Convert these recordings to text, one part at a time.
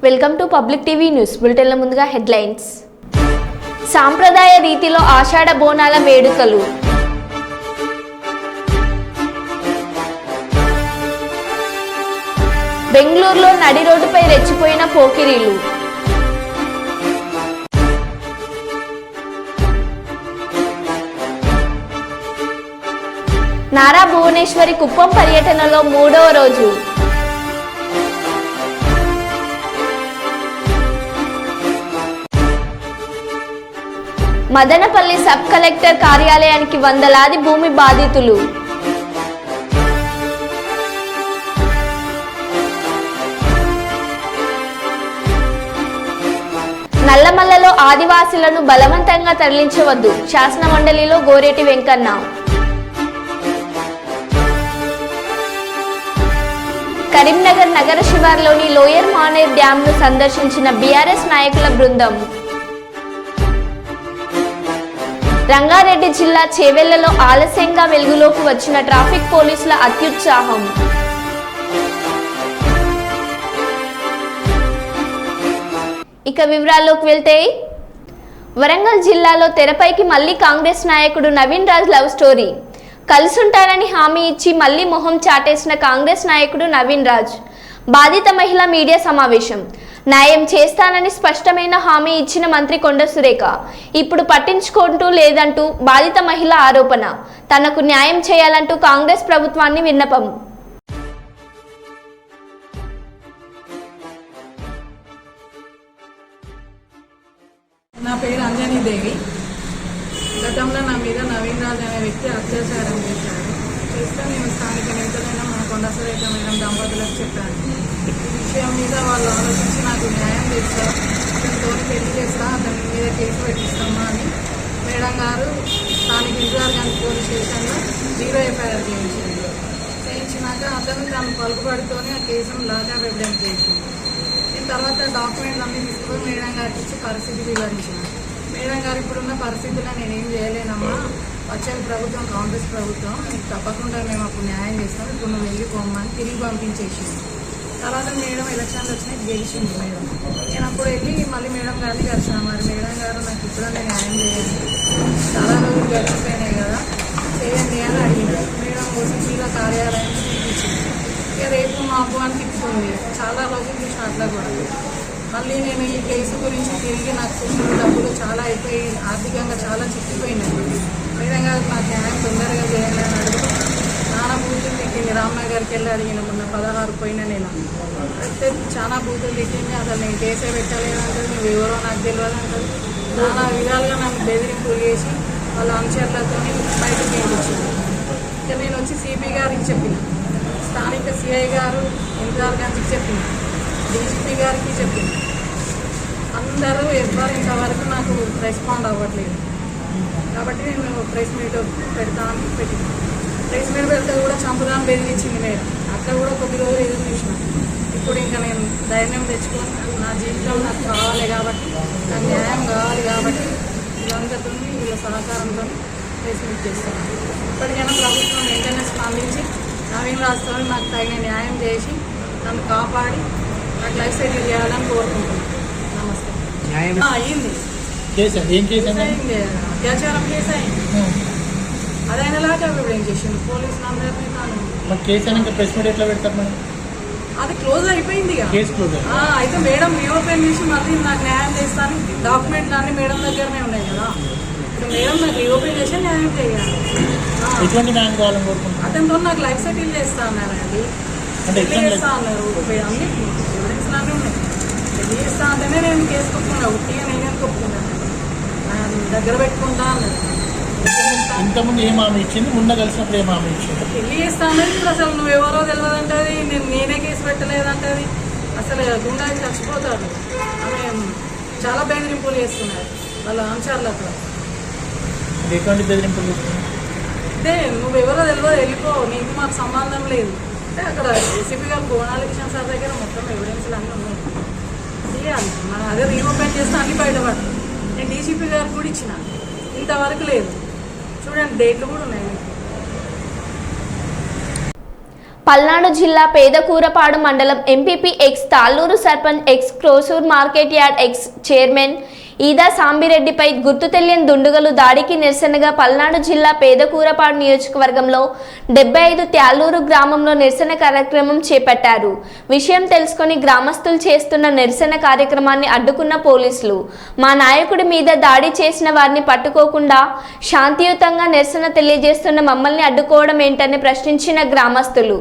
Welcome to public TV news బులెటిన్ల ముందుగా headlines. సాంప్రదాయ రీతిలో ఆషాఢ బోనాల వేడుకలు. బెంగళూరులో నడి రోడ్డుపై రెచ్చిపోయిన పోకిరీలు. నారా భువనేశ్వరి కుప్పం పర్యటనలో 3వ రోజు. మదనపల్లి సబ్ కలెక్టర్ కార్యాలయానికి వందలాది భూమి బాధితులు. నల్లమల్లలో ఆదివాసీలను బలవంతంగా తరలించవద్దు, శాసన మండలిలో గోరేటి వెంకన్న. కరీంనగర్ నగర శివార్లోని లోయర్ మానేర్ డ్యాంను సందర్శించిన బీఆర్ఎస్ నాయకుల బృందం. రంగారెడ్డి జిల్లా చేవెళ్లలో ఆలస్యంగా వెలుగులోకి వచ్చిన ట్రాఫిక్ పోలీసుల అత్యుత్సాహం. ఇక వివరాల్లోకి వెళ్తే, వరంగల్ జిల్లాలో తెరపైకి మళ్లీ కాంగ్రెస్ నాయకుడు నవీన్ రాజ్ లవ్ స్టోరీ. కలిసుంటారని హామీ ఇచ్చి మళ్లీ మొహం చాటేసిన కాంగ్రెస్ నాయకుడు నవీన్ రాజ్. బాధిత మహిళ మీడియా సమావేశం. న్యాయం చేస్తానని స్పష్టమైన హామీ ఇచ్చిన మంత్రి కొండ సురేఖ ఇప్పుడు పట్టించుకుంటూ లేదంటూ బాధిత మహిళ ఆరోపణ. తనకు న్యాయం చేయాలంటూ కాంగ్రెస్ ప్రభుత్వాన్ని విన్నపం. నా పేరు అంజనీ దేవి. గతంలో నా మీద నవీన్ రాజ్ అనే వ్యక్తి అత్యాచారం చేస్తే నేను స్థానిక నేతలైన మన కొండ సురేఖ మేడం దంపతులకు చెప్పాను. ఈ విషయం మీద వాళ్ళు ఆలోచించి నాకు న్యాయం చేస్తా, అతనితో పెళ్లి చేస్తా, అతని మీద కేసు పెట్టిస్తామా అని మేడం గారు స్థానిక ఇంద్రార్గంజ్ పోలీస్ స్టేషన్లో 0 ఎఫ్ఐఆర్ చేయించినాక అతను తన పలుకుబడితోనే ఆ కేసును లాకప్ ఎవిడెన్స్ చేసింది. నేను తర్వాత డాక్యుమెంట్స్ అన్నీ తీసుకొని మేడం గారికి ఇచ్చి పరిస్థితి వివరించిన. మేడం గారు ఇప్పుడున్న పరిస్థితుల్లో నేనేం చేయలేనమ్మా, వచ్చే ప్రభుత్వం కాంగ్రెస్ ప్రభుత్వం, నీకు తప్పకుండా మేము అప్పుడు న్యాయం చేస్తాం, ఇప్పుడు నువ్వు వెళ్ళిపోమ్మని తిరిగి పంపించేసింది. తర్వాత మేడం ఎలక్షన్లు వచ్చినాయి, గెలిచింది మేడం. నేను అప్పుడు వెళ్ళి మళ్ళీ మేడం గారిని కలిసిన. మరి మేడం గారు నాకు ఇప్పుడన్నా న్యాయం చేయండి, చాలా రోజులు గడిచిపోయినాయి కదా, చేయండి అని అడిగింది. మేడం కోసం ఇలా కార్యాలయానికి చూపించింది. ఇక రేపు మాకు అని తిప్పుతుంది. చాలా రోజులు చూసిన అట్లా కూడా. మళ్ళీ నేను ఈ కేసు గురించి తిరిగి నాకు చూసిన డబ్బులు చాలా అయిపోయి ఆర్థికంగా చాలా చిక్కిపోయినాయి. మేడం గారు నాకు న్యాయం తొందరగా చేయాలి అని అడుగుతూ చాలా బూతులు తిట్టింది. రామ్నగర్కి వెళ్ళి అడిగిన మొన్న 16 పోయిన నెల అయితే చాలా బూతులు తిట్టింది. అసలు నేను కేసే పెట్టలేదంటే నువ్వు ఎవరో నాకు తెలియదు అంటారు. చాలా విధాలుగా నన్ను బెదిరింపులు చేసి వాళ్ళ అంశాలతో బయటకు పంపించింది. ఇక నేను వచ్చి సిపి గారికి చెప్పిన, స్థానిక సిఐ గారు ఇంద్రార్గంజ్కి చెప్పిన, డీజీపీ గారికి చెప్పిన. అందరూ ఎవ్వరు ఇంతవరకు నాకు రెస్పాండ్ అవ్వట్లేదు. కాబట్టి నేను ప్రెస్ మీట్ పెడతాను పెట్టిన. ప్రెస్ మీట్ పెడితే కూడా చంపుదాన్ని బెదిరించింది మేడం. అట్లా కూడా కొద్ది రోజులు ఎదురు చూసిన. ఇప్పుడు ఇంకా నేను ధైర్యం తెచ్చుకొని నా జీవితం నాకు కావాలి కాబట్టి, నాకు న్యాయం కావాలి కాబట్టి వీళ్ళందరితో వీళ్ళ సహకారంతో ప్రెస్ మీట్ చేస్తాను. ఇప్పటికైనా ప్రభుత్వం వెంటనే స్పందించి నవీన్ రాజ్తో నాకు తగిన న్యాయం చేసి నన్ను కాపాడి నాకు లైఫ్ సెటిల్ చేయాలని కోరుకుంటున్నాను. నమస్తే. అయ్యింది అత్యాచారం కేసు అయింది. అదైనా లాకప్ ఎవిడెన్స్ చేసింది పోలీసులు అందరినీ. అది క్లోజ్ అయిపోయింది. అయితే మేడం రీఓపెన్ చేసి మళ్ళీ నాకు న్యాయం చేస్తాను. డాక్యుమెంట్లు అన్ని మేడం దగ్గరనే ఉన్నాయి కదా. ఇప్పుడు మేడం నాకు రీఓపెన్ చేసి న్యాయం చేయాలి. అతనితో నాకు లైఫ్ సెటిల్ చేస్తా అన్నారండి. పెళ్లి చేస్తా అన్నారు. అన్ని ఎవిడెన్స్ అన్నీ ఉన్నాయి. పెళ్లి చేస్తా అంటేనే నేను కేసు కొట్టుకున్నా. ఉట్టిగా నేను కొట్టుకున్నాను. దగ్గర పెట్టుకుంటా అన్నారు. ఇంతకుముందు ఏం హామీ ఇచ్చింది, ముందు కలిసినప్పుడు ఏం హామీ ఇచ్చింది? పెళ్లి చేస్తానని ఇప్పుడు అసలు నువ్వెవరో తెలియదంటది, నేనే కేసు పెట్టలేదంటది. అసలు గుండాకి చచ్చిపోతాడు. ఆమె చాలా బెదిరింపులు చేస్తున్నారు వాళ్ళ అంశాలతో. ఎటువంటి బెదిరింపులు చేస్తున్నారు? అదే నువ్వెవరో తెలియదు, వెళ్ళిపో, నీకు మాకు సంబంధం లేదు అంటే అక్కడ ఏసీపీ గారు గోనాలకృష్ణ సార్ దగ్గర మొత్తం ఎవిడెన్స్లు అన్నీ ఉన్నాయి. చేయాలి మనం. అదే రీఓపెన్ చేస్తే అన్ని బయటపడతాయి. నేను డీజీపీ గారికి కూడా ఇచ్చిన, ఇంతవరకు లేదు. చూడండి డేట్లు కూడా ఉన్నాయి. పల్నాడు జిల్లా పేదకూరపాడు మండలం MPP ex Talluru sarpanch ex Krosur market yard ex chairman Eeda సాంబిరెడ్డిపై గుర్తు తెలియని దుండగులు దాడికి నిరసనగా పల్నాడు జిల్లా పేదకూరపాడు నియోజకవర్గంలో 75 త్యాళ్ళూరు గ్రామంలో నిరసన కార్యక్రమం చేపట్టారు. విషయం తెలుసుకుని గ్రామస్తులు చేస్తున్న నిరసన కార్యక్రమాన్ని అడ్డుకున్న పోలీసులు మా నాయకుడి మీద దాడి చేసిన వారిని పట్టుకోకుండా శాంతియుతంగా నిరసన తెలియజేస్తున్న మమ్మల్ని అడ్డుకోవడం ఏంటని ప్రశ్నించిన గ్రామస్తులు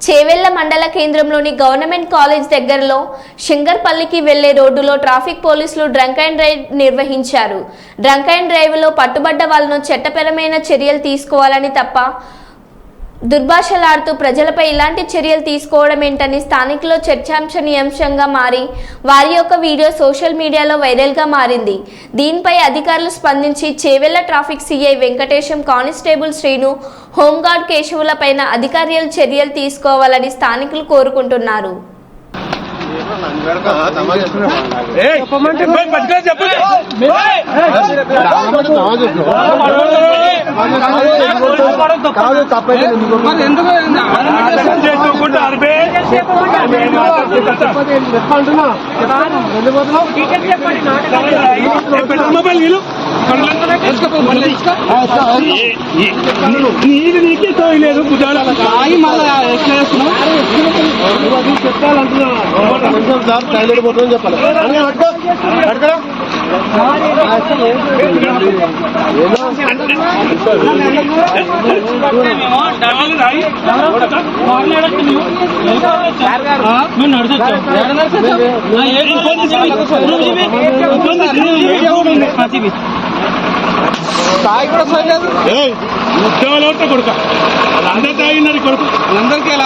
చేవెళ్ల మండల కేంద్రంలోని గవర్నమెంట్ కాలేజ్ దగ్గరలో శంకర్పల్లికి వెళ్లే రోడ్డులో ట్రాఫిక్ పోలీసులు డ్రంక్ అండ్ డ్రైవ్ నిర్వహించారు. డ్రంక్ అండ్ డ్రైవ్ లో పట్టుబడ్డ వాళ్లను చట్టపరమైన చర్యలు తీసుకోవాలని తప్ప దుర్భాషలాడుతూ ప్రజలపై ఇలాంటి చర్యలు తీసుకోవడం ఏంటని స్థానికులు చర్చాంశనీయాంశంగా మారి వారి యొక్క వీడియో సోషల్ మీడియాలో వైరల్గా మారింది. దీనిపై అధికారులు స్పందించి Chevella traffic CI Venkatesham, constable Srinu, home guard కేశవులపైన అధికారులు చర్యలు తీసుకోవాలని స్థానికులు కోరుకుంటున్నారు. నీకే తోయలేదు చెప్పాలంటున్నా సార్ టైలెట్ పోతుందని చెప్పాలి. ఉద్యోగాలు కొడుక అందరూ తాగినది కొడుకు అందరికీ ఎలా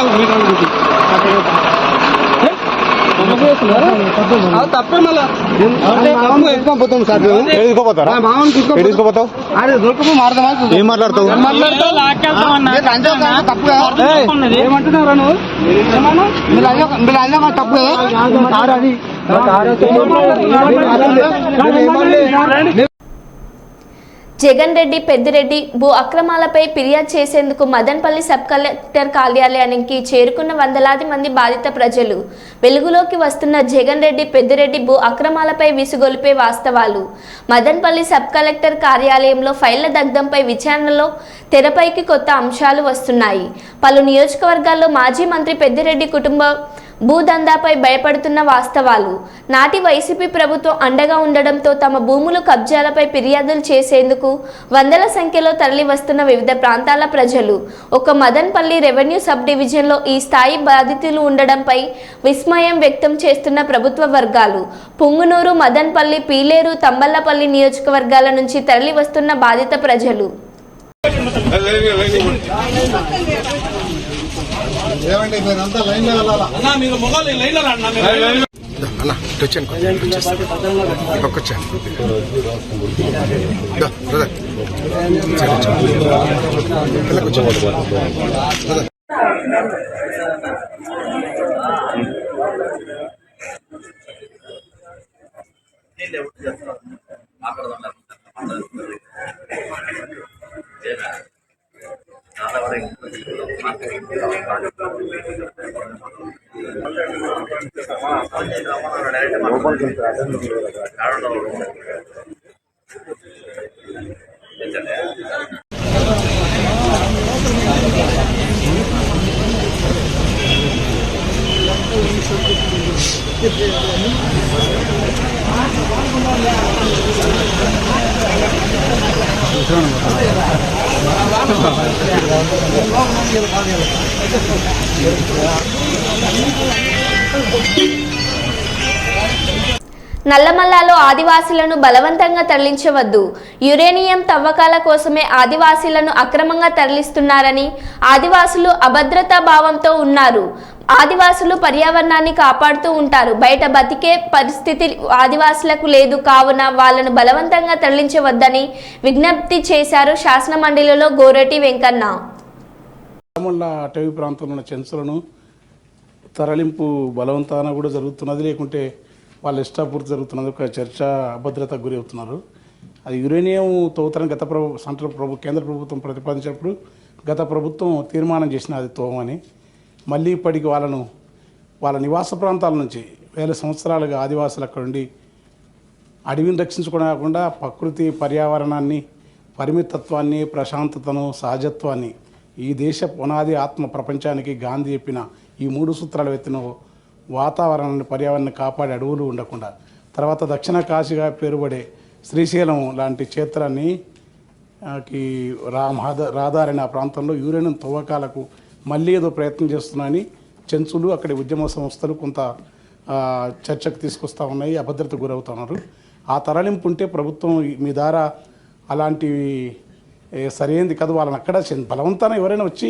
తప్పే మళ్ళా పోతాం సార్. తీసుకోపోతావు ఏం మాట్లాడతావు? ఏమంటున్నారా నువ్వు? తప్పు జగన్ రెడ్డి పెద్దిరెడ్డి భూ అక్రమాలపై ఫిర్యాదు చేసేందుకు మదనపల్లి సబ్ కలెక్టర్ కార్యాలయానికి చేరుకున్న వందలాది మంది బాధిత ప్రజలు. వెలుగులోకి వస్తున్న జగన్ రెడ్డి పెద్దిరెడ్డి భూ అక్రమాలపై విసుగొలిపే వాస్తవాలు. మదనపల్లి సబ్ కలెక్టర్ కార్యాలయంలో ఫైళ్ల దగ్ధంపై విచారణలో తెరపైకి కొత్త అంశాలు వస్తున్నాయి. పలు నియోజకవర్గాల్లో మాజీ మంత్రి పెద్దిరెడ్డి కుటుంబం భూదందాపై భయపడుతున్న వాస్తవాలు. నాటి వైసీపీ ప్రభుత్వం అండగా ఉండడంతో తమ భూములు కబ్జాలపై ఫిర్యాదులు చేసేందుకు వందల సంఖ్యలో తరలి వస్తున్న వివిధ ప్రాంతాల ప్రజలు. ఒక మదనపల్లి రెవెన్యూ సబ్ డివిజన్లో ఈ స్థాయి బాధితులు ఉండడంపై విస్మయం వ్యక్తం చేస్తున్న ప్రభుత్వ వర్గాలు. పుంగునూరు, మదనపల్లి, పీలేరు, తంబళ్లపల్లి నియోజకవర్గాల నుంచి తరలి వస్తున్న బాధిత ప్రజలు. ఏమండి మీరంతా లైన్ లో వెళ్ళాలా? మీరు మొగాలు లైన్ లో రండి. Gracias. నల్లమల్లాలో ఆదివాసీలను బలవంతంగా తరలించవద్దు. యురేనియం తవ్వకాల కోసమే ఆదివాసీలను అక్రమంగా తరలిస్తున్నారని, ఆదివాసులు అభద్రతా భావంతో ఉన్నారు. ఆదివాసులు పర్యావరణాన్ని కాపాడుతూ ఉంటారు. బయట బతికే పరిస్థితి ఆదివాసులకు లేదు. కావున వాళ్లను బలవంతంగా తరలించవద్దని విజ్ఞప్తి చేశారు శాసన మండలిలో గోరటి వెంకన్న. నల్లమల్ల అటవీ ప్రాంతంలో ఉన్న చెంచులను తరలింపు బలవంతాన కూడా జరుగుతున్నది, లేకుంటే వాళ్ళ ఇష్టాపూర్తి జరుగుతున్నది. ఒక చర్చ అభద్రతకు గురి అవుతున్నారు. అది యురేనియం తవ్వుతారని కేంద్ర ప్రభుత్వం ప్రతిపాదించినప్పుడు గత ప్రభుత్వం తీర్మానం చేసిన అది తోమని. మళ్ళీ ఇప్పటికి వాళ్ళ నివాస ప్రాంతాల నుంచి వేల సంవత్సరాలుగా ఆదివాసులు అక్కడ ఉండి అడవిని రక్షించుకోవడం కాకుండా ప్రకృతి పర్యావరణాన్ని, పరిమితత్వాన్ని, ప్రశాంతతను, సహజత్వాన్ని, ఈ దేశ పునాది ఆత్మ ప్రపంచానికి గాంధీ చెప్పిన ఈ 3 సూత్రాలు ఎత్తిన వాతావరణాన్ని, పర్యావరణాన్ని కాపాడే అడవులు ఉండకుండా, తర్వాత దక్షిణ కాశీగా పేరుపడే శ్రీశైలం లాంటి క్షేత్రాన్ని రహదారైన ఆ ప్రాంతంలో యురేనియం తవ్వకాలకు మళ్ళీ ఏదో ప్రయత్నం చేస్తున్నాయని చెంచులు, అక్కడి ఉద్యమ సంస్థలు కొంత చర్చకు తీసుకొస్తూ ఉన్నాయి, అభద్రతకు గురవుతున్నారు. ఆ తరలింపు ఉంటే ప్రభుత్వం మీ ద్వారా అలాంటివి సరైనది కాదు. వాళ్ళని అక్కడ బలవంతాన ఎవరైనా వచ్చి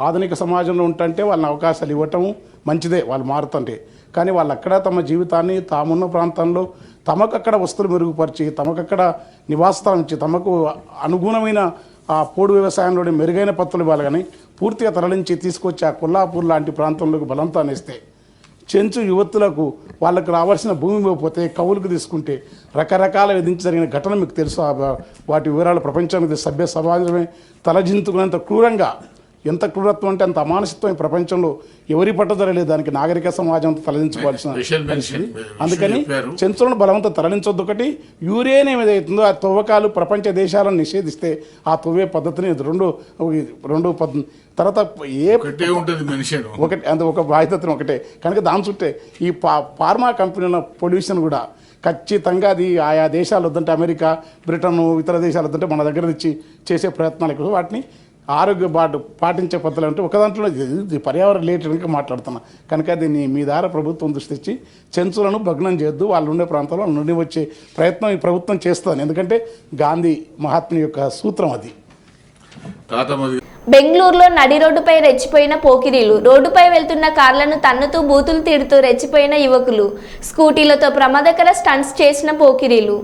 ఆధునిక సమాజంలో ఉంటుంటే వాళ్ళని అవకాశాలు ఇవ్వటం మంచిదే, వాళ్ళు మారుతుంటే. కానీ వాళ్ళు అక్కడ తమ జీవితాన్ని తామున్న ప్రాంతంలో తమకక్కడ వస్తువులు మెరుగుపరిచి, తమకక్కడ నివాసస్థలం ఇచ్చి, తమకు అనుగుణమైన ఆ పోడు వ్యవసాయంలోని మెరుగైన పత్తులు ఇవ్వాలి. కానీ పూర్తిగా తరలించి తీసుకొచ్చి ఆ కొల్లాపూర్ లాంటి ప్రాంతంలోకి బలవంతాన్ని ఇస్తే చెంచు యువతులకు వాళ్ళకు రావాల్సిన భూమి ఇవ్వకపోతే కవులకు తీసుకుంటే రకరకాల విధించి జరిగిన ఘటన మీకు తెలుసు. వాటి వివరాలు ప్రపంచానికి సభ్య సమాజమే తలజింతుకునేంత క్రూరంగా, ఎంత క్రూరత్వం అంటే అంత అమానుషత్వం ఈ ప్రపంచంలో ఎవరి పట్టదరలేదు. దానికి నాగరిక సమాజంతో తరలించుకోవాల్సిన పరిస్థితి. అందుకని చెంచులను బలవంతం తరలించొద్దు. ఒకటి, యురేనియం ఏదైతుందో ఆ తవ్వకాలు ప్రపంచ దేశాలను నిషేధిస్తే ఆ తవ్వే పద్ధతిని రెండు తర్వాత ఒకటి అంత ఒక బాధ్యతను ఒకటే కనుక దాని చుట్టే ఈ ఫార్మా కంపెనీల పొల్యూషన్ కూడా ఖచ్చితంగా అది ఆయా దేశాలు వద్దంటే అమెరికా, బ్రిటన్, ఇతర దేశాలు వద్దంటే మన దగ్గర తెచ్చి చేసే ప్రయత్నాలు ఎక్కువ. వాటిని ఆరోగ్య పాటించే పద్ధతులు అంటే ఒక దాంట్లో పర్యావరణ రిలేటెడ్గా మాట్లాడుతున్నా. కనుక దీన్ని మీ ద్వారా ప్రభుత్వం దృష్టి ఇచ్చి చెంచులను భగ్నం చేయొద్దు. వాళ్ళు ఉండే ప్రాంతంలో నుండి వచ్చే ప్రయత్నం ఈ ప్రభుత్వం చేస్తుంది. ఎందుకంటే గాంధీ మహాత్ముని యొక్క సూత్రం అది. బెంగళూరులో నడి రోడ్డుపై రెచ్చిపోయిన పోకిరీలు. రోడ్డుపై వెళ్తున్న కార్లను తన్నుతూ బూతులు తిడుతూ రెచ్చిపోయిన యువకులు. స్కూటీలతో ప్రమాదకర స్టంట్స్ చేసిన పోకిరీలు.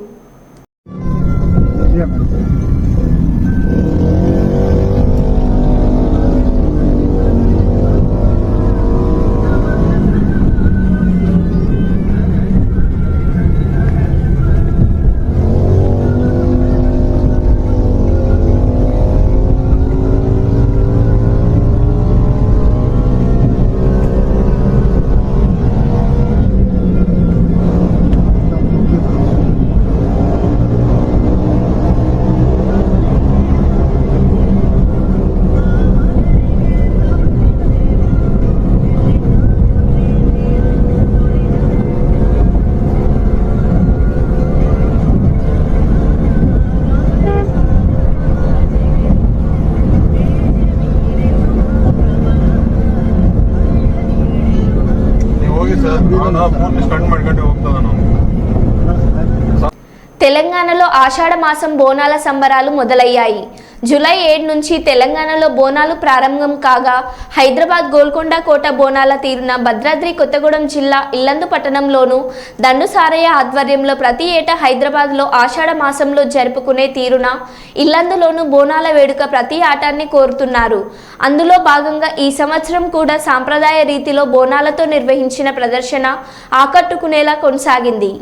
తెలంగాణలో ఆషాఢ మాసం బోనాల సంబరాలు మొదలయ్యాయి. జూలై 7 నుంచి తెలంగాణలో బోనాలు ప్రారంభం కాగా హైదరాబాద్ గోల్కొండ కోట బోనాల తీరున భద్రాద్రి కొత్తగూడెం జిల్లా ఇల్లందు పట్టణంలోను దండు సారయ్య ఆధ్వర్యంలో ప్రతి ఏటా హైదరాబాద్లో ఆషాఢ మాసంలో జరుపుకునే తీరున ఇల్లందులోను బోనాల వేడుక ప్రతి ఆటాన్ని కోరుతున్నారు. అందులో భాగంగా ఈ సంవత్సరం కూడా సాంప్రదాయ రీతిలో బోనాలతో నిర్వహించిన ప్రదర్శన ఆకట్టుకునేలా కొనసాగింది.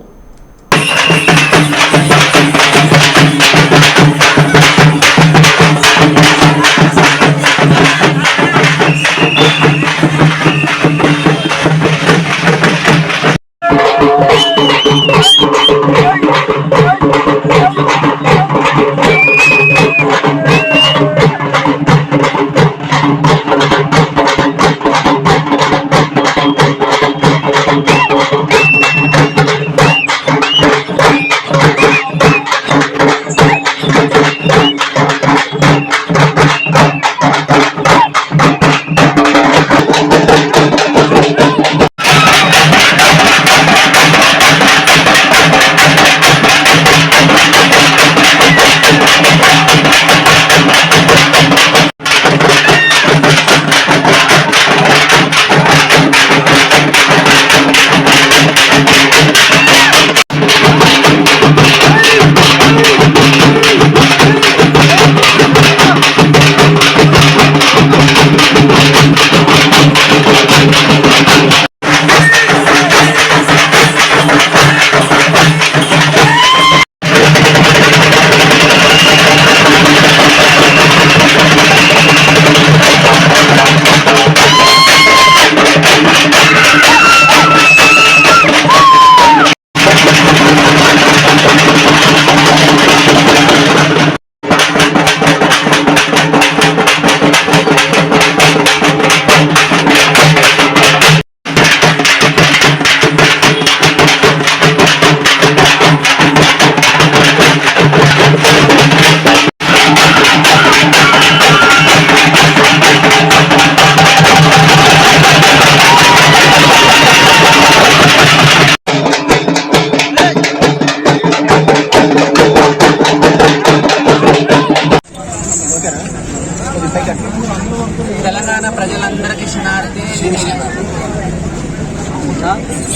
తెలంగాణ ప్రజలందరికీ శనార్థి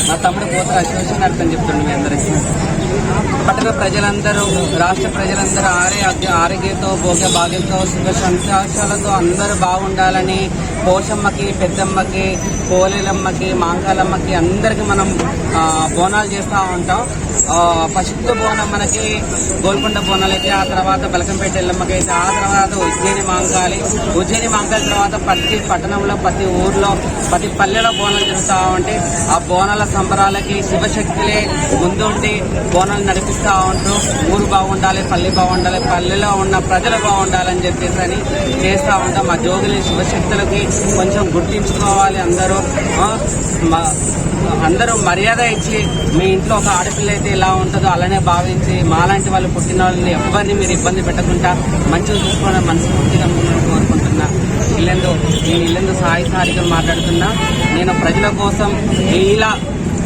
మా తమ్ముడు పోత అసోసియేషన్ అర్థం చెప్తుండే మీ అందరికీ. పట్టణ ప్రజలందరూ, రాష్ట్ర ప్రజలందరూ ఆరోగ్యంతో, భోగ్య భాగ్యంతో, సుఖ సంతోషాలతో అందరూ బాగుండాలని పోషమ్మకి, పెద్దమ్మకి, పోలేలమ్మకి, మాంకాలమ్మకి అందరికీ మనం బోనాలు చేస్తూ ఉంటాం. ఫస్ట్ బోనం మనకి గోల్కొండ బోనాలు అయితే, ఆ తర్వాత బలకంపేట ఎల్లమ్మకి అయితే, ఆ తర్వాత ఉజ్జయిని మాంకాలి తర్వాత ప్రతి పట్టణంలో, ప్రతి ఊర్లో, ప్రతి పల్లెలో బోనాలు జరుగుతూ ఉంటే ఆ బోనాల సంబరాలకి శివశక్తులే ముందుండి బోనాలు నడిపిస్తూ ఉంటారు. ఊరు బాగుండాలి, పల్లె బాగుండాలి, పల్లెలో ఉన్న ప్రజలు బాగుండాలని చెప్పేసి అని చేస్తూ ఉంటాం. మా జోగులు శివశక్తులకి కొంచెం గుర్తించుకోవాలి. అందరూ మర్యాద ఇచ్చి, మీ ఇంట్లో ఒక ఆడపిల్ల అయితే ఎలా ఉంటుందో అలానే భావించి, మాలాంటి వాళ్ళు పుట్టిన వాళ్ళని ఎవరిని మీరు ఇబ్బంది పెట్టకుండా మంచిగా చూసుకోవడం మనస్ఫూర్తిగా కోరుకుంటున్నా. నేను ఇల్లెందు సాయిగా మాట్లాడుతున్నా. నేను ప్రజల కోసం ఇలా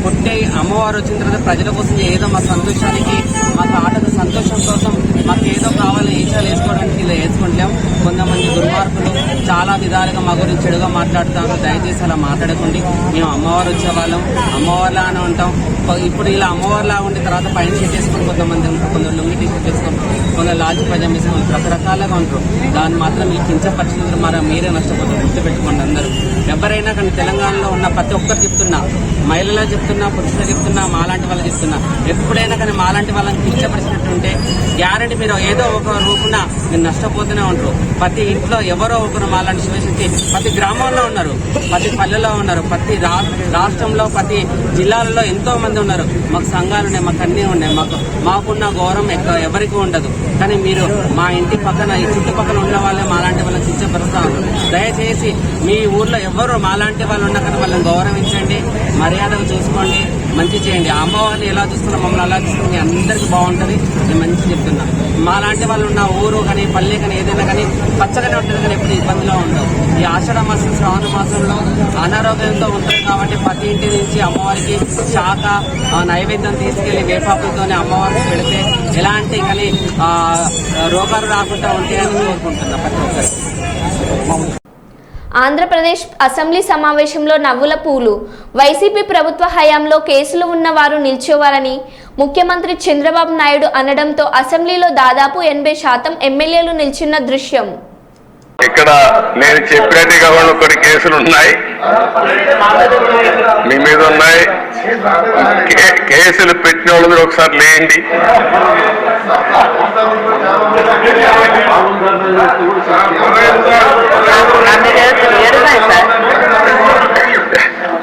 పుట్టే అమ్మవారు వచ్చిన తర్వాత ప్రజల కోసం ఏదో మా సంతోషానికి, మాకు ఆటకు సంతోషం కోసం మాకు ఏదో కావాలి ఈశాలు వేసుకోవడానికి ఇలా వేసుకుంటాం. కొంతమంది దుర్మార్గులు చాలా విధాలుగా మా గురించి చెడుగా మాట్లాడుతారు. దయచేసి అలా మాట్లాడకండి. మేము అమ్మవారు వచ్చేవాళ్ళం, అమ్మవారిలా అని ఉంటాం. ఇప్పుడు ఇలా అమ్మవారిలా ఉండే తర్వాత పైన షీట్ వేసుకొని కొంతమంది ఉంటారు, కొందరు లుంగి టీ షర్ట్ వేసుకొని, కొందరు లాల్చి పైజామా వేసుకొని రకరకాలుగా ఉంటారు. దాన్ని మాత్రం మీరు కించపరిచినందుకు మీరే నష్టపోతారు. గుర్తుపెట్టుకోండి అందరూ. ఎవరైనా కానీ తెలంగాణలో ఉన్న ప్రతి ఒక్కరు చెప్తున్నా, మహిళలు చెప్తున్నా, పురుషులు చెప్తున్నా, మాలాంటి వాళ్ళు చెప్తున్నా, ఎప్పుడైనా కానీ మాలాంటి వాళ్ళని కించపరిచినట్టుంటే గ్యారెంటీ మీరు ఏదో ఒక రూపున మీరు నష్టపోతూనే ఉంటారు. ప్రతి ఇంట్లో ఎవరో ఒకరు మాలాంటి శివశక్తి ప్రతి గ్రామాల్లో ఉన్నారు, ప్రతి పల్లెలో ఉన్నారు, ప్రతి రాష్ట్రంలో, ప్రతి జిల్లాలలో ఎంతో మంది ఉన్నారు. మాకు సంఘాలు ఉన్నాయి, మాకు అన్నీ ఉన్నాయి. మాకున్న గౌరవం ఎవరికి ఉండదు. కానీ మీరు మా ఇంటి పక్కన, ఈ చుట్టుపక్కల ఉన్న వాళ్ళే మాలాంటి వాళ్ళని కించపరుస్తూ ఉంటారు. దయచేసి మీ ఊర్లో ఎవరు మాలాంటి వాళ్ళు ఉన్నా కానీ వాళ్ళని గౌరవించండి, మర్యాదగా చూసుకోండి, మంచి చేయండి. అమ్మవారిని ఎలా చూస్తున్నాం మమ్మల్ని అలా చూసుకుని అందరికీ బాగుంటుంది. నేను మంచి చెప్తున్నా. మాలాంటి వాళ్ళు ఉన్న ఊరు కానీ పల్లె కానీ ఏదైనా కానీ పచ్చగానే ఉంటుంది, కానీ ఎప్పుడు ఇబ్బందిలో ఉండవు. ఈ ఆషాఢ మాసం, శ్రావణ మాసంలో అనారోగ్యంతో ఉంటుంది కాబట్టి ప్రతి ఇంటి నుంచి అమ్మవారికి శాఖ నైవేద్యం తీసుకెళ్లి వేపాకులతోనే అమ్మవారికి పెడితే ఎలాంటి కానీ రోగాలు రాకుండా ఉంటాయని కోరుకుంటున్నా ప్రతి ఒక్కరు. ఆంధ్రప్రదేశ్ అసెంబ్లీ సమావేశంలో నవ్వుల పూలు. వైసీపీ ప్రభుత్వ హయాంలో కేసులు ఉన్న వారు నిల్చోవాలని ముఖ్యమంత్రి చంద్రబాబు నాయుడు అనడంతో అసెంబ్లీలో దాదాపు 80% ఎమ్మెల్యేలు నిల్చున్న దృశ్యం. ఇక్కడ నేను చెప్పినట్టుగా కొన్ని కేసులు ఉన్నాయి, మీ మీద ఉన్నాయి. కేసులు పెట్టిన వాళ్ళు మీరు ఒకసారి లేండి.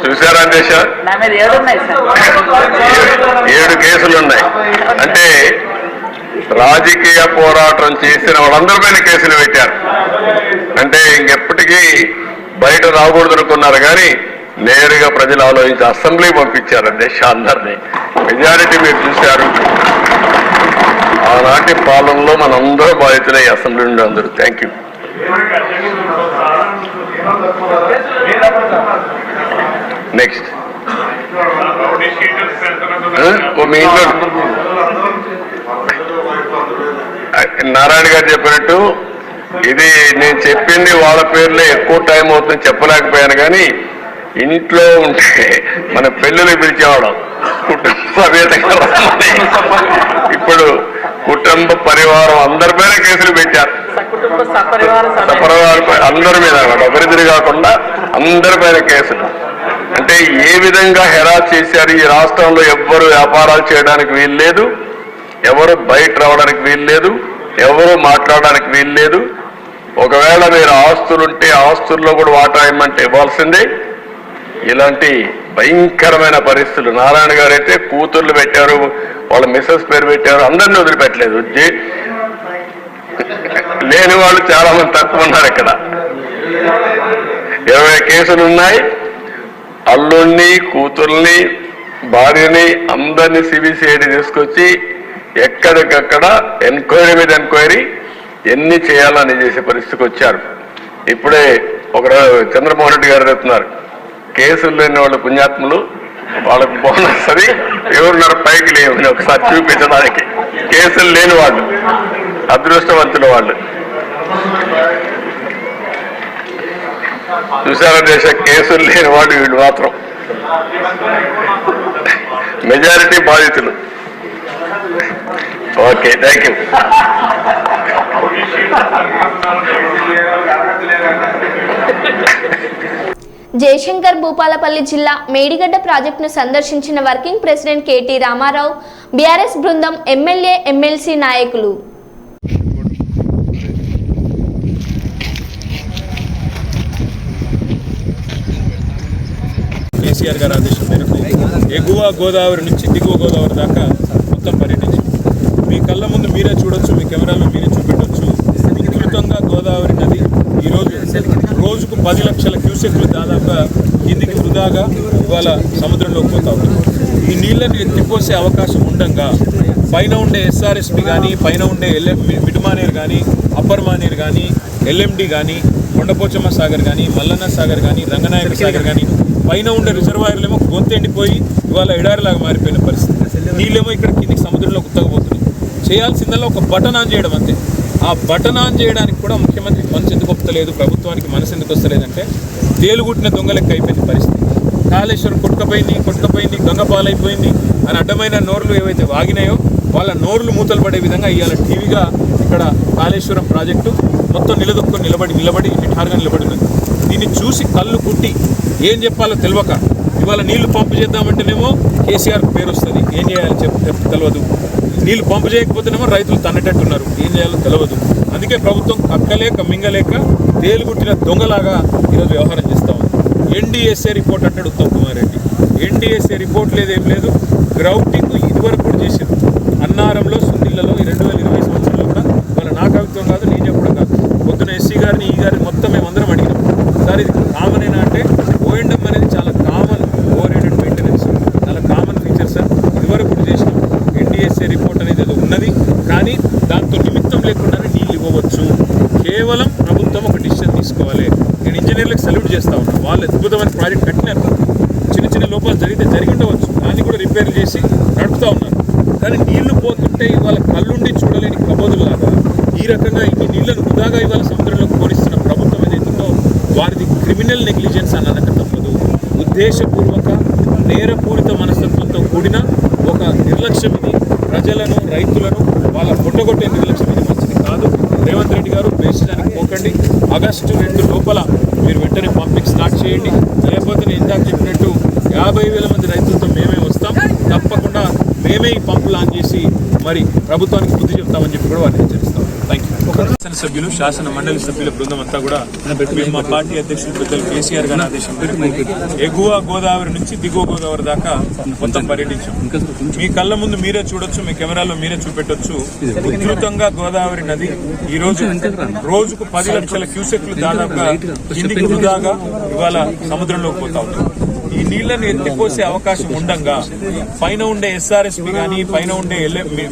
చూసారా దేశ 7 కేసులు ఉన్నాయి. అంటే రాజకీయ పోరాటం చేసిన వాళ్ళందరిపైన కేసులు పెట్టారు. అంటే ఇంకెప్పటికీ బయట రాకూడదు అనుకున్నారు, కానీ నేరుగా ప్రజలు ఆలోచించి అసెంబ్లీ పంపించారు దేశ అందరినీ. మెజారిటీ మీరు చూశారు. ఆనాటి పాలనలో మనందరూ బాధితులే అసెంబ్లీ నుండి అందరూ. Thank you. నెక్స్ట్ మీ ఇంట్లో నారాయణ గారు చెప్పినట్టు ఇది నేను చెప్పింది వాళ్ళ పేర్లే ఎక్కువ టైం అవుతుంది చెప్పలేకపోయాను, కానీ ఇంట్లో ఉంటే మన పెళ్ళిళ్ళు పిలిచేవాళ్ళం కుటుంబ సమేతంగా. ఇప్పుడు కుటుంబ పరివారం అందరిపైన కేసులు పెట్టారు. సపరివారం అందరి మీద ఒకరిద్దరు కాకుండా అందరిపైన కేసులు. అంటే ఏ విధంగా హెరాస్ చేశారు. ఈ రాష్ట్రంలో ఎవ్వరు వ్యాపారాలు చేయడానికి వీల్లేదు, ఎవరు బయట రావడానికి వీల్లేదు, ఎవరు మాట్లాడడానికి వీల్లేదు. ఒకవేళ మీరు ఆస్తులుంటే ఆస్తుల్లో కూడా వాటా ఇవ్వమంటే ఇవ్వాల్సిందే. ఇలాంటి భయంకరమైన పరిస్థితులు. నారాయణ గారు అయితే కూతుర్లు పెట్టారు, వాళ్ళ మిస్సెస్ పేరు పెట్టారు, అందరినీ వదిలిపెట్టలేదు. లేని వాళ్ళు చాలా మంది తక్కువ ఉన్నారు. ఇక్కడ 20 కేసులు ఉన్నాయి. అల్లుణ్ణి, కూతుర్ని, భార్యని అందరినీ సిబిసిఐడి తీసుకొచ్చి ఎక్కడికక్కడ ఎంక్వైరీ మీద ఎంక్వైరీ ఎన్ని చేయాలని చేసే పరిస్థితికి వచ్చారు. ఇప్పుడే ఒక చంద్రమోహన్ రెడ్డి గారు చెప్తున్నారు, కేసులు లేని వాళ్ళు పుణ్యాత్ములు, వాళ్ళకు బోనస్ అది ఎవరున్నారు పైకి లేవని ఒకసారి చూపించడానికి. కేసులు లేని వాళ్ళు అదృష్టవంతుల వాళ్ళు. చూసారా దేశ కేసులు లేని వాళ్ళు వీళ్ళు మాత్రం మెజారిటీ బాధితులు. Okay, thank you. Jayashankar Bhupalpally జిల్లా మేడిగడ్డ ప్రాజెక్టును సందర్శించిన working president K T Rama Rao, BRS బృందం, ఎమ్మెల్యే, ఎమ్మెల్సీ నాయకులు. కేసీఆర్ గారి ఆదేశం మేరకు ఎగువ గోదావరి నుంచి దిగువ గోదావరి దాకా మొత్తం పర్యటించాం. మీ కళ్ళ ముందు మీరే చూడొచ్చు, మీ కెమెరాలో మీరే చూపెట్టవచ్చు. విస్తృతంగా గోదావరి నది ఈరోజు రోజుకు 10 లక్షల క్యూసెక్లు దాదాపుగా కిందికి వృధాగా ఇవాళ సముద్రంలోకి పోతా ఉంది. ఈ నీళ్లను ఎత్తిపోసే అవకాశం ఉండగా పైన ఉండే ఎస్ఆర్ఎస్పి కానీ, పైన ఉండే మిడ్ మానేర్ కానీ, అప్పర్ మానేర్ కానీ, ఎల్ఎండి కానీ, కొండపోచమ్మ సాగర్ కానీ, మల్లన్న సాగర్ కానీ, రంగనాయక సాగర్ కానీ పైన ఉండే రిజర్వాయర్లేమో గొంతెండిపోయి ఇవాళ ఎడారిలాగా మారిపోయిన పరిస్థితి. నీళ్ళేమో ఇక్కడ కిందికి సముద్రంలో ఉత్తగపోతున్నాయి. చేయాల్సిందల్లా ఒక బటన్ ఆన్ చేయడం అంతే. ఆ బటన్ ఆన్ చేయడానికి కూడా ముఖ్యమంత్రికి మనసు ఎందుకు వస్తలేదు, ప్రభుత్వానికి మనసు ఎందుకు వస్తలేదంటే తేలుగుట్టిన దొంగలెక్క అయిపోయింది పరిస్థితి. కాళేశ్వరం కొట్టుకపోయింది, గంగపాలైపోయింది అని అడ్డమైన నోర్లు ఏవైతే వాగినాయో వాళ్ళ నోర్లు మూతలు పడే విధంగా ఇవాళ టీవీగా ఇక్కడ కాళేశ్వరం ప్రాజెక్టు మొత్తం నిలదొక్కుని నిలబడి నిఠారుగా నిలబడి ఉన్నది. దీన్ని చూసి కళ్ళు కుట్టి ఏం చెప్పాలో తెలియక ఇవాళ నీళ్లు పంపు చేద్దామంటేనేమో కేసీఆర్ పేరు వస్తుంది, ఏం చేయాలో తెలియదు. నీళ్లు పంపు చేయకపోతేనేమో రైతులు తన్నేటట్టున్నారు, ఏం చేయాలో తెలియదు. అందుకే ప్రభుత్వం కక్కలేక మింగలేక తేలుగుట్టిన దొంగలాగా ఈరోజు వ్యవహారం చేస్తూ ఉంది. ఎన్డీఎస్ఏ రిపోర్ట్ అంటాడు ఉత్తమ్ కుమార్ రెడ్డి. ఎన్డీఎస్ఏ రిపోర్ట్ లేదేం లేదు. గ్రౌటింగ్ ఇదివరకు కూడా చేశారు. అన్నారంలో, సుందిళ్లలో 2020 సంవత్సరంలో కూడా వాళ్ళ నా కవిత్వం కాదు, నేను చెప్పడం కాదు. పొద్దున ఎస్సీ గారిని, ఈ గారిని మొత్తం మేమందరం అడిగినాం. సార్ ఇది కామనేనా అంటే ఓఎండ్ఎం అనేది చాలా కామన్, ఓవర్ హెడెడ్ మెయింటెనెన్స్ చాలా కామన్ ఫీచర్ సార్. ఇదివరకు కూడా చేసినాం. ఎన్డీఎస్ఏ రిపోర్ట్ అనేది ఏదో ఉన్నది, కానీ దాంతో నిమిత్తం లేకుండానే నీళ్ళు ఇవ్వవచ్చు. కేవలం ప్రభుత్వం ఒక డిసిషన్ తీసుకోవాలి. నేను ఇంజనీర్లకు సెల్యూట్ చేస్తా ఉన్నాను. వాళ్ళు అద్భుతమైన ప్రాజెక్ట్ కట్టినారు. చిన్న లోపాలు జరిగి ఉండవచ్చు, దాన్ని కూడా రిపేర్ చేసి నడుపుతూ ఉన్నారు. కానీ నీళ్లు పోతుంటే ఇవాళ కళ్ళుండి చూడలేని కబోదులాగా ఈ రకంగా ఈ నీళ్లను వృధాగా ఇవాళ సముద్రంలోకి పోనిస్తున్న ప్రభుత్వం ఏదైతుందో వారిది క్రిమినల్ నెగ్లిజెన్స్ అన్నదక తప్పదు. ఉద్దేశపూర్వక నేరపూరిత మనస్తత్వంతో కూడిన ఒక నిర్లక్ష్యం ఇది. ప్రజలను, రైతులను వాళ్ళ పొట్టగొట్టే నిర్లక్ష్యం ఇది మంచిది కాదు. రేవంత్ రెడ్డి గారు వేసడానికి పోకండి. ఆగస్టు 2 లోపల మీరు వెంటనే పంపింగ్ స్టార్ట్ చేయండి. లేకపోతే నేను ఇందాక చెప్పినట్టు 50,000 మంది రైతులతో మేమే వస్తాం. తప్పకుండా మేమే ఈ పంపులు ఆన్ చేసి మరి ప్రభుత్వానికి బుద్ధి చెప్తామని చెప్పి కూడా వారిని హెచ్చరిస్తాం. Thank you. శాసనసభ్యులు, శాసన మండలి సభ్యుల బృందం అంతా కూడా మేము మా పార్టీ అధ్యక్షులు పెద్దలు కేసీఆర్ గారి ఆదేశం మేరకు ఎగువ గోదావరి నుంచి దిగువ గోదావరి దాకా మొత్తం పర్యటించాం. మీ కళ్ళ ముందు మీరే చూడొచ్చు, మీ కెమెరాలో మీరే చూపెట్టొచ్చు. విస్తృతంగా గోదావరి నది ఈ రోజుకు 10 లక్షల క్యూసెక్లు దాదాపుగా కిందికి వృధాగా ఇవాళ సముద్రంలోకి పోతా ఉంది. ఈ నీళ్లను ఎత్తిపోసే అవకాశం ఉండగా పైన ఉండే ఎస్ఆర్ఎస్పి కానీ, పైన ఉండే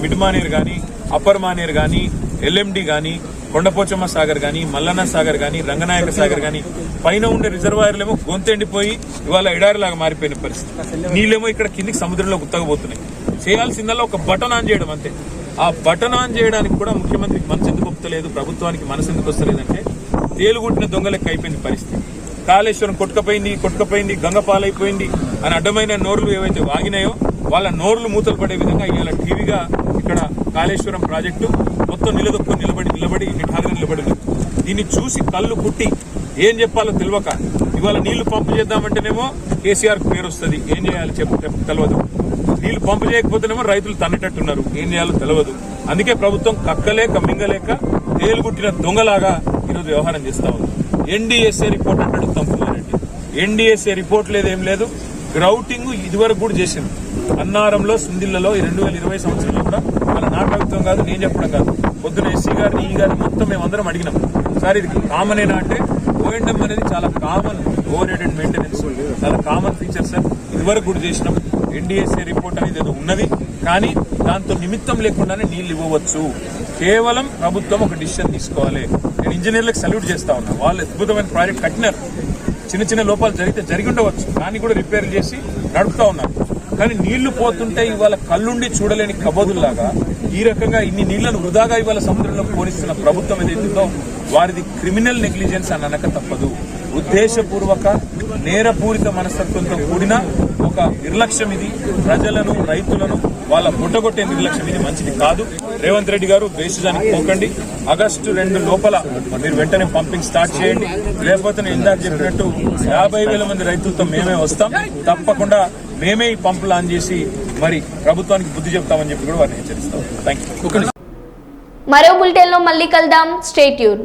మిడ్ మానేర్ కానీ, అప్పర్ మానేర్ కానీ, ఎల్ఎండి కానీ, కొండపోచమ్మ సాగర్ కానీ, మల్లన్న సాగర్ కానీ, రంగనాయక సాగర్ కానీ పైన ఉండే రిజర్వాయర్లేమో గొంతెండిపోయి ఇవాళ ఎడారిలాగా మారిపోయిన పరిస్థితి. నీళ్ళేమో ఇక్కడ కిందికి సముద్రంలో ఉత్తగపోతున్నాయి. చేయాల్సిందల్లా ఒక బటన్ ఆన్ చేయడం అంతే. ఆ బటన్ ఆన్ చేయడానికి కూడా ముఖ్యమంత్రికి మనసు ఎందుకు వస్తలేదు, ప్రభుత్వానికి మనసు ఎందుకు వస్తలేదంటే తేలుగుట్టిన దొంగలెక్క అయిపోయింది పరిస్థితి. కాళేశ్వరం కొట్టుకపోయింది, గంగపాలైపోయింది అని అడ్డమైన నోర్లు ఏవైతే వాగినాయో వాళ్ళ నోర్లు మూతలు పడే విధంగా ఇవాళ టీవీగా ఇక్కడ కాళేశ్వరం ప్రాజెక్టు మొత్తం నిలదొక్కుని నిలబడి నిఠారుగా నిలబడింది. దీన్ని చూసి కళ్ళు కుట్టి ఏం చెప్పాలో తెలియక ఇవాళ నీళ్లు పంపు చేద్దామంటేనేమో కేసీఆర్ పేరు వస్తుంది, ఏం చేయాలో తెలియదు. నీళ్లు పంపు చేయకపోతేనేమో రైతులు తన్నేటట్టున్నారు, ఏం చేయాలో తెలియదు. అందుకే ప్రభుత్వం కక్కలేక మింగలేక తేలుగుట్టిన దొంగలాగా ఈరోజు వ్యవహారం చేస్తా ఉంది. ఎన్డీఎస్ఏ రిపోర్ట్ అంటాడు ఉత్తమ్ కుమార్ రెడ్డి. ఎన్డీఎస్ఏ రిపోర్ట్ లేదేం లేదు. గ్రౌటింగ్ ఇదివరకు కూడా చేసింది. అన్నారంలో, సుందిళ్లలో 2020 సంవత్సరంలో కూడా వాళ్ళ నా కవిత్వం కాదు, నేను చెప్పడం కాదు. పొద్దున ఎస్సీ గారిని, ఈ గారిని మొత్తం మేమందరం అడిగినాం. సార్ ఇది కామనేనా అంటే ఓఎండ్ఎం అనేది చాలా కామన్, ఓవర్ హెడెడ్ మెయింటెనెన్స్ చాలా కామన్ ఫీచర్ సార్. ఇదివరకు కూడా చేసినాం. ఎన్డీఎస్ఏ రిపోర్ట్ అనేది ఏదో ఉన్నది, కానీ దాంతో నిమిత్తం లేకుండానే నీళ్లు ఇవ్వవచ్చు. కేవలం ప్రభుత్వం ఒక డిసిషన్ తీసుకోవాలి. నేను ఇంజనీర్లకు సెల్యూట్ చేస్తా ఉన్నా. వాళ్ళు అద్భుతమైన ప్రాజెక్ట్ కట్టినారు. చిన్న లోపాలు జరిగి ఉండవచ్చు, దాన్ని కూడా రిపేర్ చేసి నడుపుతా ఉన్నారు. కానీ నీళ్లు పోతుంటే ఇవాళ కళ్ళుండి చూడలేని కబోదుల్లాగా ఈ రకంగా ఇన్ని నీళ్లను వృధాగా ఇవాళ సముద్రంలో పోనిస్తున్న ప్రభుత్వం ఏదైతుందో వారిది క్రిమినల్ నెగ్లిజెన్స్ అని అనక తప్పదు. ఉద్దేశపూర్వక నేరపూరిత మనస్తత్వంతో కూడిన ఒక నిర్లక్ష్యం ఇది. ప్రజలను, రైతులను వాళ్ళ పుట్టగొట్టే నిర్లక్ష్యం ఇది, మంచిది కాదు. రేవంత్ రెడ్డి గారు బేసిజానికి పోకండి. ఆగస్టు 2 లోపల మీరు వెంటనే పంపింగ్ స్టార్ట్ చేయండి. లేకపోతే నేను ఇందాక చెప్పినట్టు 50,000 మంది రైతులతో మేమే వస్తాం. తప్పకుండా మేమే ఈ పంపులు ఆన్ చేసి మరి ప్రభుత్వానికి బుద్ధి చెప్తామని చెప్పి కూడా వారిని హెచ్చరిస్తాం. Thank you. మరో బులెటిన్లో మళ్ళీ కలుద్దాం. Stay tune.